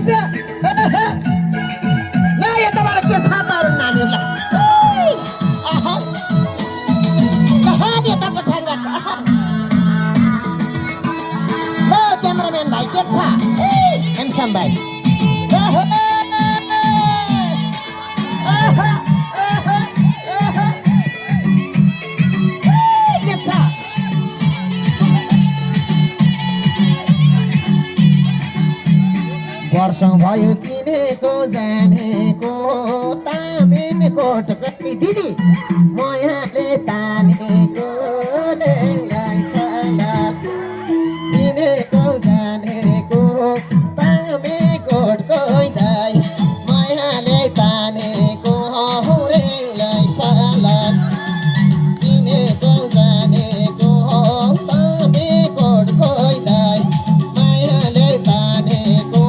ल यताबाट के छ त अरू नानीहरूलाई ल यता पछाडिबाट ल क्यामेराम्यान भाइ के छ ह्यान्डसम भाइ के छ वर्षौं भयो चिनेको जानेको तामेकोट कति दिदी मायाले तानेको नेलाई सलाद चिनेको जानेको तामेकोट कोही दाइ मायाले तानेको रेलाई सलाद चिनेको जानेको तामेकोट कोही दाइ मायाले तानेको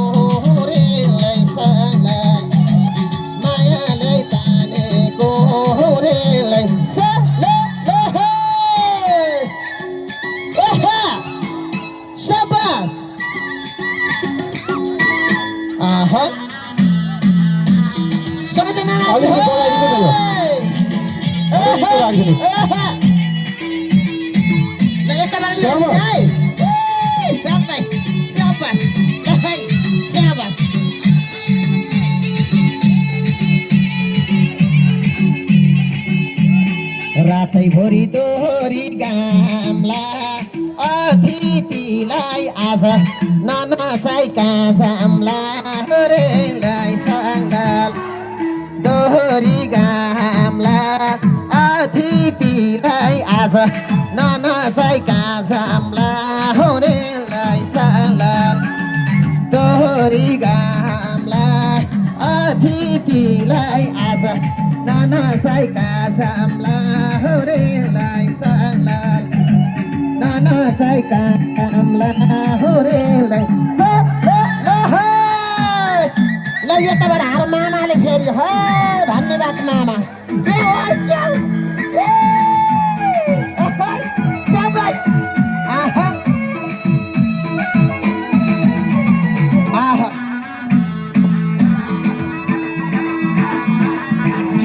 रातैभरि दोहोरी गामला अतिथिलाई आज ननचाइ काजामला रेलाई सङ्गाल दोहोरी गामला अतिथिलाई आज ननचाइ काजामला रेलाई सङ्गाल दोहोरी गामला अतिथिलाई आज ननचाइ काजामला रेलाई सङ्गाल ननचाइ काजामला रेलाई ल यताबाट हाम्रो मामाले फेरि हो धन्यवाद मामा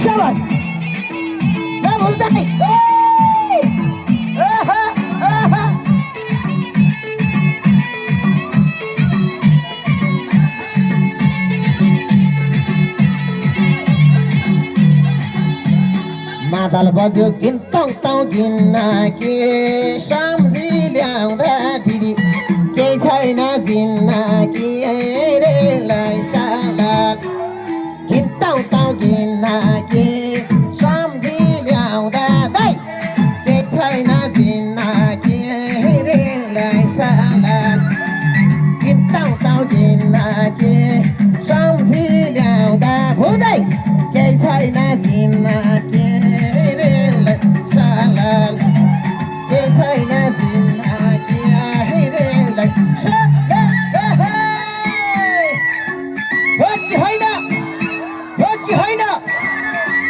शाबाश भुल्दै मादल बज्यो गिन्तौँ तौ गिन्न के सम्झी ल्याउँदा दिदी केही छैन जिन्न कि रेलाई सलाद गिन्तौँ तौ गिन्न के सम्झी ल्याउँदा दाइ केही छैन जिन्न कि रेलाई सलाद गिन्तौँ तौ गिन्न के सम्झी ल्याउँदा भुँदै केही छैन जिन्न के सलाल केही छैन जिन्न कि रेलाई हो कि होइन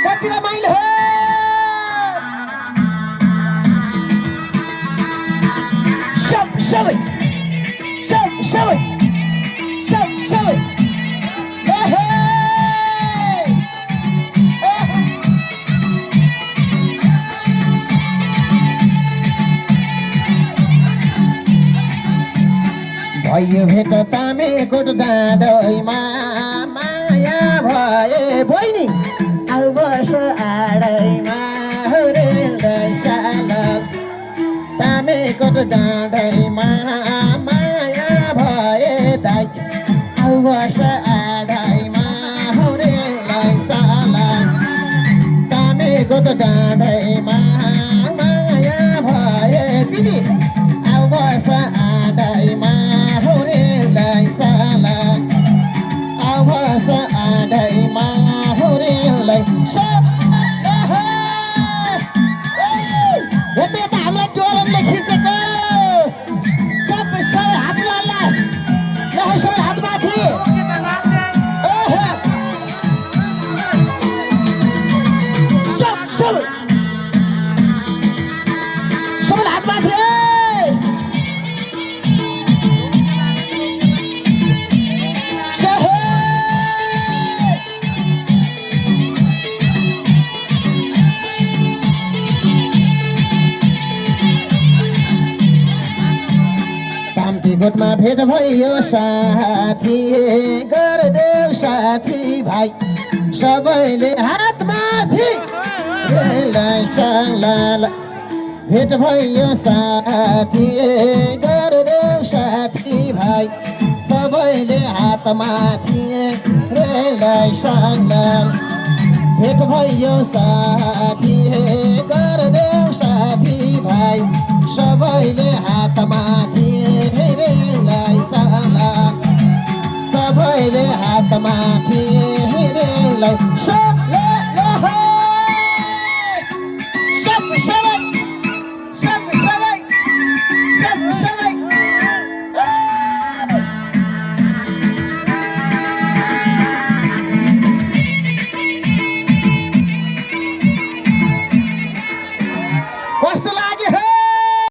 कति रमाइलो हो सबै भयो भेट तामेकोट डाँडैमा माया भए बहिनी आउ बस आडैमा रेलाई सलाद तामेकोट डाँडैमा माया भए दाइ आउ बस आडैमा रेलाई सलाद तामेकोट डाँडैमा माया भए दिदी आउ बस आडैमा रेलाई सलाद आउ बस आडैमा रेलाई यता हामीलाई टोलनले खिचेको सबै हात ल सबै हात माथि गोठमा भेट भयो साथी गरिदेऊ साथी भाइ सबैले हात माथि रेललाई साङ्ला भेट भयो साथी गरिदेऊ साथी भाइ सबैले हात माथि रेललाई साङ्ला भेट भयो साथी गरिदेऊ साथी भाइ सबैले हात माथि रेललाई साङ्ला सबैले हात माथि रेललाई साङ्ला